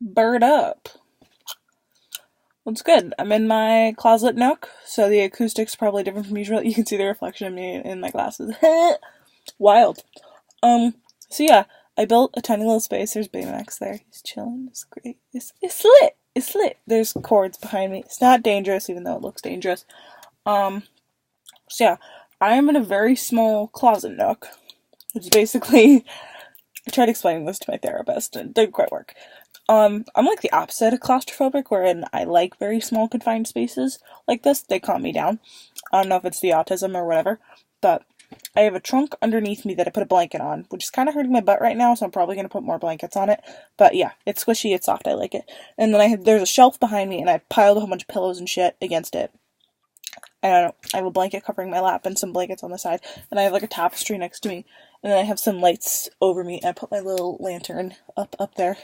Bird up. What's good? I'm in my closet nook, so the acoustic's probably different from usual. You can see the reflection of me in my glasses. Wild. Um, so yeah, I built a tiny little space. There's Baymax there. He's chilling. It's great. It's lit. It's lit. There's cords behind me. It's not dangerous, even though it looks dangerous. Um, so yeah, I am in a very small closet nook. Which is basically, I tried explaining this to my therapist and it didn't quite work. I'm like the opposite of claustrophobic, wherein I like very small confined spaces like this. They calm me down. I don't know if it's the autism or whatever, but I have a trunk underneath me that I put a blanket on, which is kind of hurting my butt right now, so I'm probably going to put more blankets on it. But yeah, it's squishy, it's soft, I like it. And then there's a shelf behind me, and I piled a whole bunch of pillows and shit against it. And I have a blanket covering my lap and some blankets on the side, and I have like a tapestry next to me, and then I have some lights over me, and I put my little lantern up there.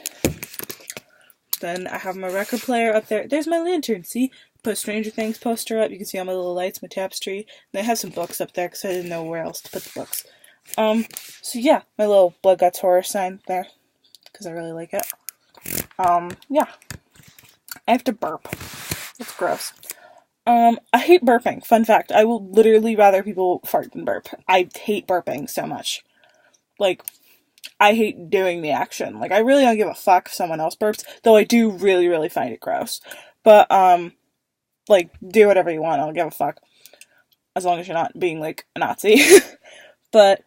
Then I have my record player up there. There's my lantern, see? Put a Stranger Things poster up. You can see all my little lights, my tapestry. And I have some books up there because I didn't know where else to put the books. So yeah, my little Blood Guts horror sign there because I really like it. Yeah. I have to burp. It's gross. I hate burping. Fun fact, I will literally rather people fart than burp. I hate burping so much. Like, I hate doing the action. Like, I really don't give a fuck if someone else burps, though I do really, really find it gross. But, like, do whatever you want, I don't give a fuck. As long as you're not being, like, a Nazi. But,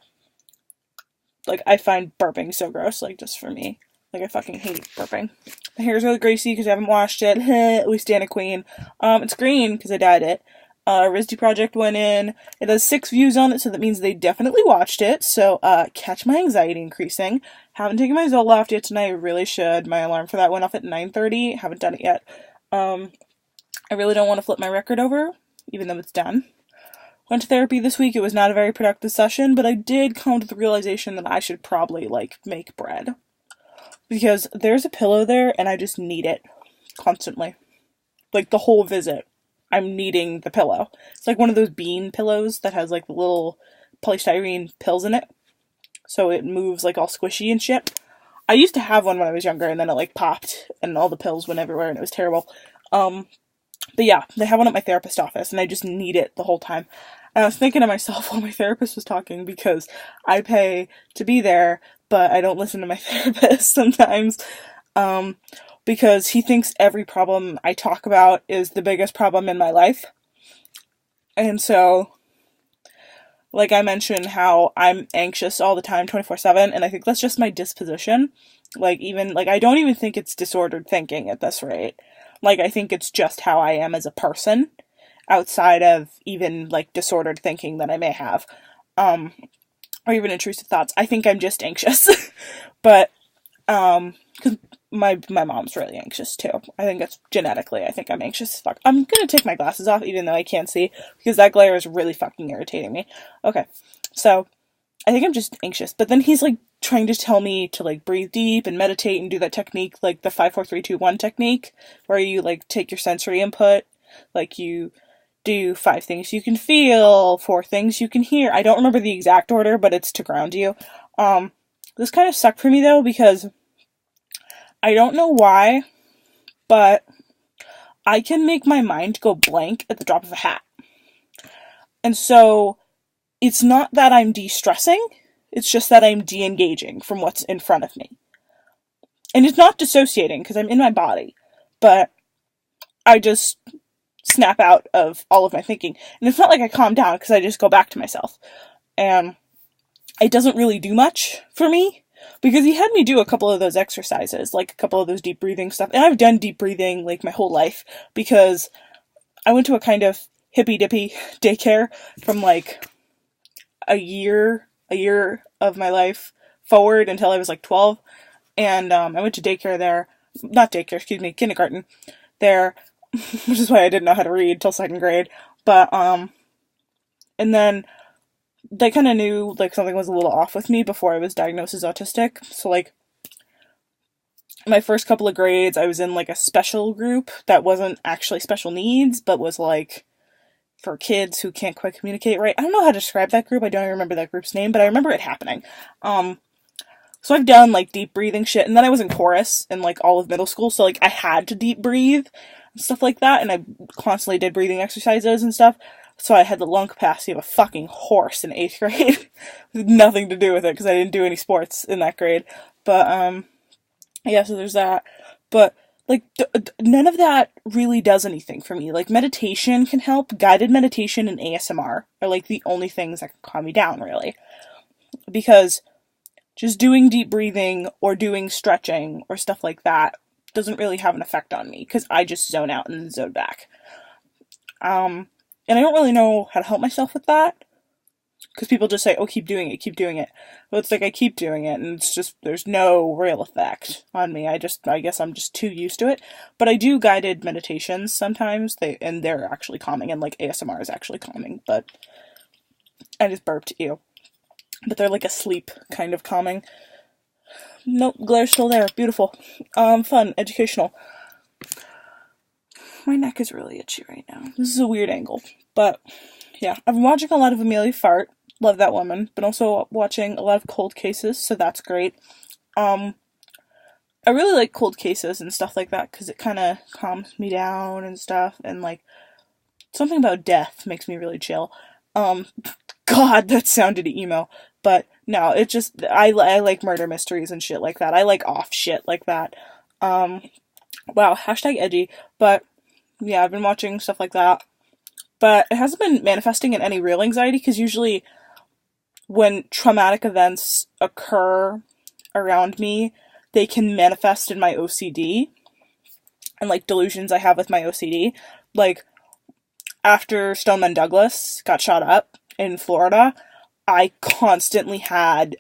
like, I find burping so gross, like, just for me. Like, I fucking hate burping. My hair's really greasy because I haven't washed it. We stand a queen. It's green because I dyed it. RISD project went in. It has 6 views on it, so that means they definitely watched it. So, catch my anxiety increasing. Haven't taken my Zoloft yet tonight. I really should. My alarm for that went off at 9:30. Haven't done it yet. I really don't want to flip my record over, even though it's done. Went to therapy this week. It was not a very productive session, but I did come to the realization that I should probably, like, make bread. Because there's a pillow there, and I just need it. Constantly. Like, the whole visit. I'm needing the pillow. It's like one of those bean pillows that has like the little polystyrene pills in it. So it moves like all squishy and shit. I used to have one when I was younger and then it like popped and all the pills went everywhere and it was terrible. But yeah, they have one at my therapist's office and I just need it the whole time. And I was thinking to myself while my therapist was talking because I pay to be there, but I don't listen to my therapist sometimes. Because he thinks every problem I talk about is the biggest problem in my life. And so, like I mentioned how I'm anxious all the time, 24/7, and I think that's just my disposition. Like, I don't even think it's disordered thinking at this rate. Like, I think it's just how I am as a person, outside of even, like, disordered thinking that I may have. Or even intrusive thoughts. I think I'm just anxious. But, because my mom's really anxious too. I think it's genetically. I think I'm anxious as fuck. I'm gonna take my glasses off even though I can't see because that glare is really fucking irritating me. Okay, so I think I'm just anxious. But then he's like trying to tell me to like breathe deep and meditate and do that technique, like the 5-4-3-2-1 technique, where you like take your sensory input, like you do 5 things you can feel, 4 things you can hear. I don't remember the exact order, but it's to ground you. This kind of sucked for me though because I don't know why, but I can make my mind go blank at the drop of a hat. And so, it's not that I'm de-stressing, it's just that I'm de-engaging from what's in front of me. And it's not dissociating, because I'm in my body, but I just snap out of all of my thinking. And it's not like I calm down, because I just go back to myself. And it doesn't really do much for me. Because he had me do a couple of those exercises, like a couple of those deep breathing stuff. And I've done deep breathing, like, my whole life. Because I went to a kind of hippy-dippy daycare from, like, a year of my life forward until I was, like, 12. And, I went to daycare there. Not daycare, excuse me, kindergarten there. Which is why I didn't know how to read till 2nd grade. But, and then they kind of knew, like, something was a little off with me before I was diagnosed as autistic. So, like, my first couple of grades, I was in, like, a special group that wasn't actually special needs, but was, like, for kids who can't quite communicate right. I don't know how to describe that group. I don't even remember that group's name, but I remember it happening. So I've done, like, deep breathing shit, and then I was in chorus in, like, all of middle school, so, like, I had to deep breathe and stuff like that, and I constantly did breathing exercises and stuff, so I had the lung capacity of a fucking horse in 8th grade. Nothing to do with it, because I didn't do any sports in that grade, but, yeah, so there's that, but, like, none of that really does anything for me. Like, meditation can help. Guided meditation and ASMR are, like, the only things that can calm me down, really, because just doing deep breathing or doing stretching or stuff like that doesn't really have an effect on me, because I just zone out and then zone back. And I don't really know how to help myself with that, because people just say, oh, keep doing it, keep doing it. But it's like, I keep doing it, and it's just, there's no real effect on me. I guess I'm just too used to it. But I do guided meditations sometimes, and they're actually calming, and, like, ASMR is actually calming, but I just burped, ew. But they're like a sleep kind of calming. Nope, glare's still there. Beautiful. Fun. Educational. My neck is really itchy right now. This is a weird angle. But, yeah. I've been watching a lot of Amelia Fart. Love that woman. But also watching a lot of Cold Cases, so that's great. I really like Cold Cases and stuff like that, because it kind of calms me down and stuff, and, like, something about death makes me really chill. God, that sounded emo. But no, it just, I like murder mysteries and shit like that. I like off shit like that. Wow, hashtag edgy. But yeah, I've been watching stuff like that. But it hasn't been manifesting in any real anxiety, because usually when traumatic events occur around me, they can manifest in my OCD and, like, delusions I have with my OCD. Like, after Stoneman Douglas got shot up in Florida, I constantly had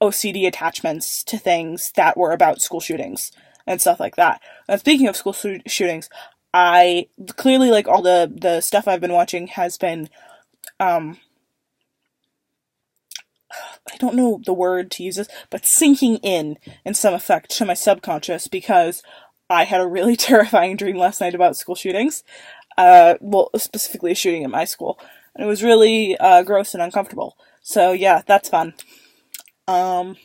OCD attachments to things that were about school shootings and stuff like that. And speaking of school shootings, I clearly, like, all the stuff I've been watching has been, I don't know the word to use this, but sinking in some effect to my subconscious, because I had a really terrifying dream last night about school shootings. Well, specifically a shooting at my school. And it was really gross and uncomfortable. So yeah, that's fun. I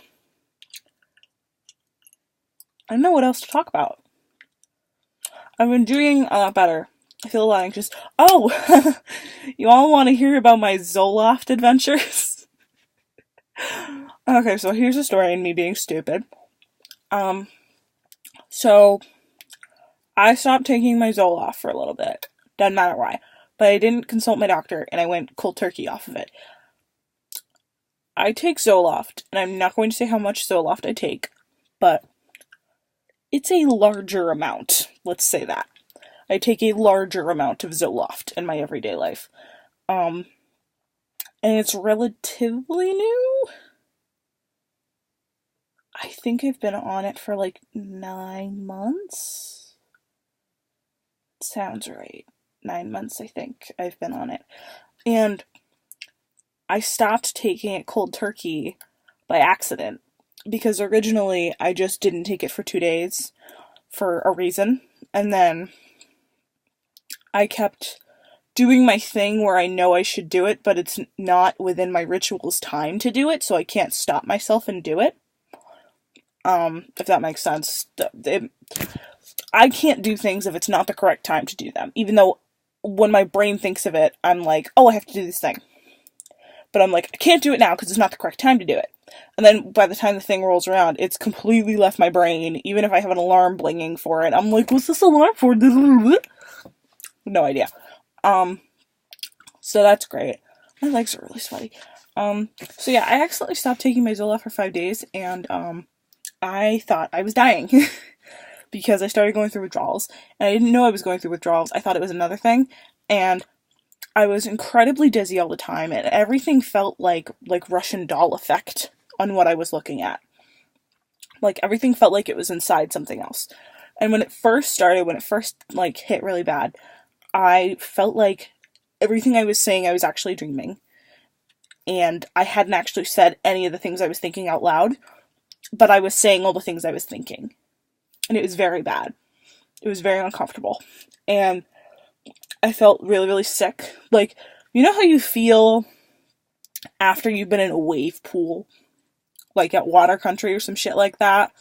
don't know what else to talk about. I've been doing a lot better. I feel a lot anxious. Oh! You all want to hear about my Zoloft adventures? Okay, so here's a story in me being stupid. So I stopped taking my Zoloft for a little bit. Doesn't matter why. But I didn't consult my doctor, and I went cold turkey off of it. I take Zoloft, and I'm not going to say how much Zoloft I take, but it's a larger amount. Let's say that. I take a larger amount of Zoloft in my everyday life. And it's relatively new. I think I've been on it for like 9 months. Sounds right. 9 months, I think I've been on it. And I stopped taking it cold turkey by accident, because originally I just didn't take it for 2 days for a reason, and then I kept doing my thing where I know I should do it, but it's not within my ritual's time to do it, so I can't stop myself and do it. If that makes sense. I can't do things if it's not the correct time to do them, even though when my brain thinks of it, I'm like, oh, I have to do this thing. But I'm like, I can't do it now because it's not the correct time to do it. And then by the time the thing rolls around, it's completely left my brain, even if I have an alarm blinging for it. I'm like, what's this alarm for? No idea. So that's great. My legs are really sweaty. So yeah, I accidentally stopped taking my Zoloft for 5 days, and, I thought I was dying. Because I started going through withdrawals, and I didn't know I was going through withdrawals. I thought it was another thing, and I was incredibly dizzy all the time, and everything felt like Russian doll effect on what I was looking at. Like, everything felt like it was inside something else. And when it first started, like, hit really bad, I felt like everything I was saying I was actually dreaming. And I hadn't actually said any of the things I was thinking out loud, but I was saying all the things I was thinking. And it was very bad. It was very uncomfortable. And I felt really, really sick. Like, you know how you feel after you've been in a wave pool? like at water country or some shit like that.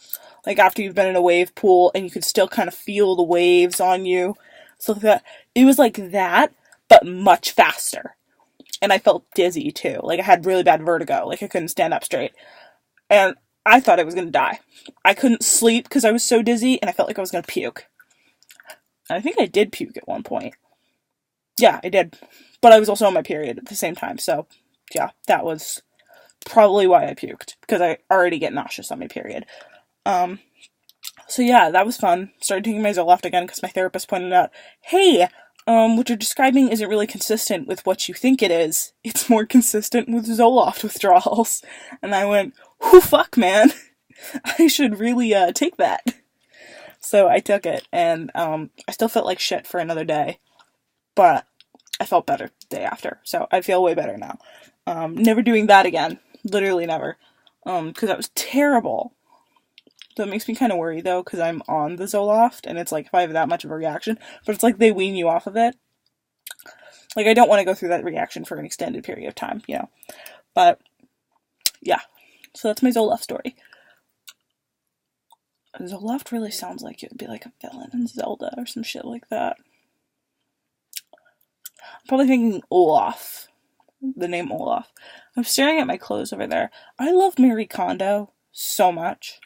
Like after you've been in a wave pool and you could still kind of feel the waves on you. So that it was like that, but much faster. And I felt dizzy too. Like I had really bad vertigo. Like I couldn't stand up straight. And I thought I was going to die. I couldn't sleep because I was so dizzy and I felt like I was going to puke. And I think I did puke at one point. Yeah, I did. But I was also on my period at the same time. So yeah, that was probably why I puked. Because I already get nauseous on my period. So yeah, that was fun. Started taking my Zoloft again because my therapist pointed out, hey, what you're describing isn't really consistent with what you think it is. It's more consistent with Zoloft withdrawals. And I went, whoo fuck, man. I should really, take that. So I took it, and, I still felt like shit for another day. But I felt better the day after. So I feel way better now. Never doing that again. Literally never. Because that was terrible. So it makes me kind of worry, though, because I'm on the Zoloft, and it's like, if I have that much of a reaction, but it's like they wean you off of it. Like, I don't want to go through that reaction for an extended period of time, you know. But, yeah. So that's my Zoloft story. Zoloft really sounds like it would be like a villain in Zelda or some shit like that. I'm probably thinking Olaf. The name Olaf. I'm staring at my clothes over there. I love Marie Kondo so much.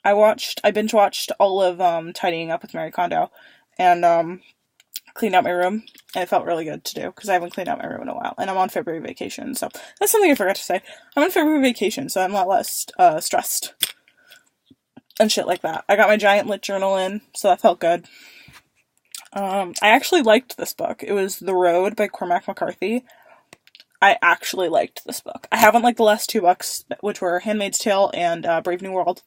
I binge watched all of Tidying Up with Marie Kondo, and cleaned out my room, and it felt really good to do, because I haven't cleaned out my room in a while, and I'm on February vacation, so that's something I forgot to say. I'm on February vacation, so I'm a lot less stressed, and shit like that. I got my giant lit journal in, so that felt good. I actually liked this book. It was The Road by Cormac McCarthy. I actually liked this book. I haven't liked the last two books, which were Handmaid's Tale and Brave New World.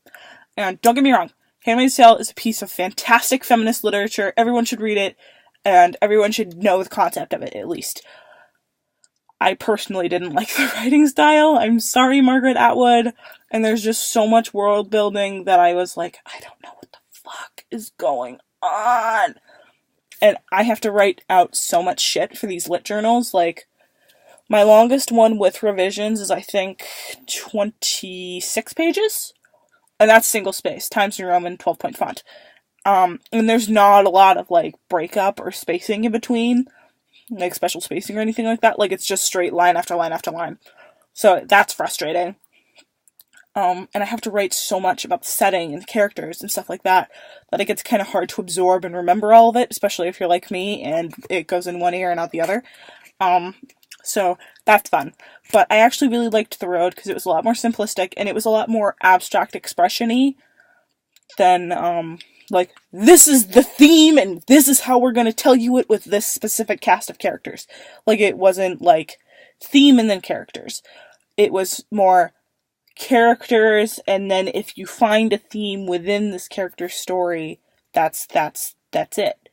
And don't get me wrong, Handmaid's Tale is a piece of fantastic feminist literature. Everyone should read it, and everyone should know the concept of it, at least. I personally didn't like the writing style. I'm sorry, Margaret Atwood. And there's just so much world building that I was like, I don't know what the fuck is going on. And I have to write out so much shit for these lit journals. Like, my longest one with revisions is, I think, 26 pages. And that's single space, Times New Roman, 12-point font. And there's not a lot of, like, breakup or spacing in between. Like, special spacing or anything like that. Like, it's just straight line after line after line. So, that's frustrating. And I have to write so much about the setting and the characters and stuff like that it gets kind of hard to absorb and remember all of it, especially if you're like me and it goes in one ear and out the other. So that's fun. But I actually really liked The Road because it was a lot more simplistic and it was a lot more abstract expression-y than, like, this is the theme and this is how we're gonna tell you it with this specific cast of characters. Like, it wasn't, like, theme and then characters. It was more characters, and then if you find a theme within this character's story, that's it.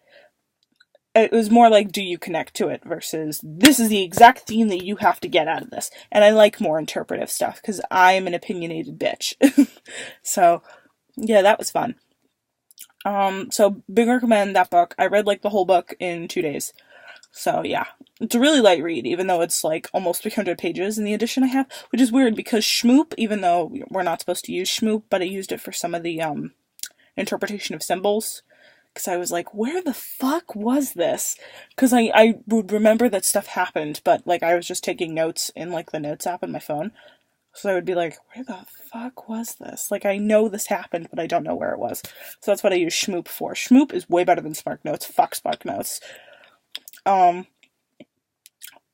It was more like, do you connect to it, versus this is the exact theme that you have to get out of this. And I like more interpretive stuff, because I'm an opinionated bitch. So, yeah, that was fun. So, big recommend that book. I read, like, the whole book in 2 days. So, yeah. It's a really light read, even though it's, like, almost 300 pages in the edition I have, which is weird, because Shmoop, even though we're not supposed to use Shmoop, but I used it for some of the, interpretation of symbols, because I was like, where the fuck was this? Because I would remember that stuff happened, but, like, I was just taking notes in, like, the notes app on my phone, so I would be like, where the fuck was this? Like, I know this happened, but I don't know where it was. So that's what I use Shmoop for. Shmoop is way better than SparkNotes. Fuck SparkNotes.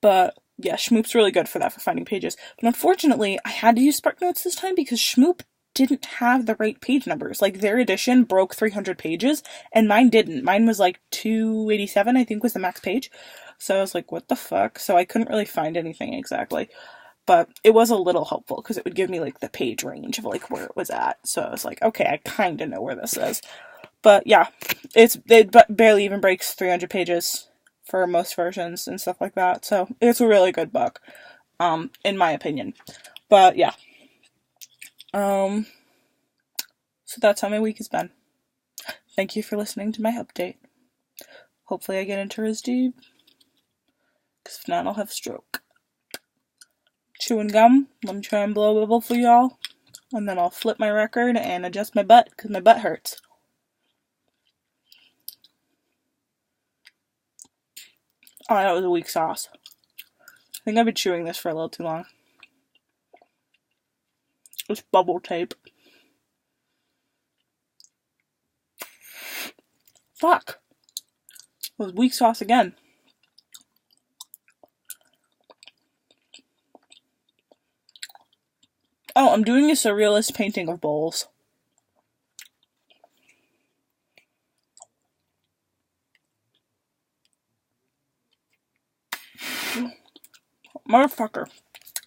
But, yeah, Shmoop's really good for that, for finding pages. But unfortunately, I had to use SparkNotes this time because Shmoop didn't have the right page numbers. Like, their edition broke 300 pages, and mine didn't. Mine was, like, 287, I think, was the max page. So I was like, what the fuck? So I couldn't really find anything exactly. But it was a little helpful, because it would give me, like, the page range of, like, where it was at. So I was like, okay, I kind of know where this is. But, yeah, it barely even breaks 300 pages for most versions and stuff like that. So it's a really good book, in my opinion. But, yeah. So that's how my week has been. Thank you for listening to my update. Hopefully I get into RISD, because if not, I'll have a stroke. Chewing gum. Let me try and blow a bubble for y'all. And then I'll flip my record and adjust my butt because my butt hurts. Oh, that was a weak sauce. I think I've been chewing this for a little too long. It's bubble tape. Fuck. It was weak sauce again. Oh, I'm doing a surrealist painting of bowls. Motherfucker.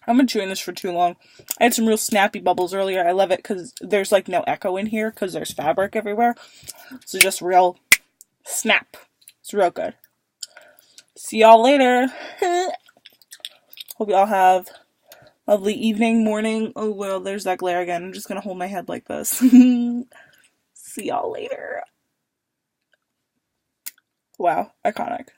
I've been chewing this for too long. I had some real snappy bubbles earlier. I love it because there's like no echo in here because there's fabric everywhere. So just real snap. It's real good. See y'all later. Hope y'all have a lovely evening, morning. Oh, well, there's that glare again. I'm just going to hold my head like this. See y'all later. Wow, iconic.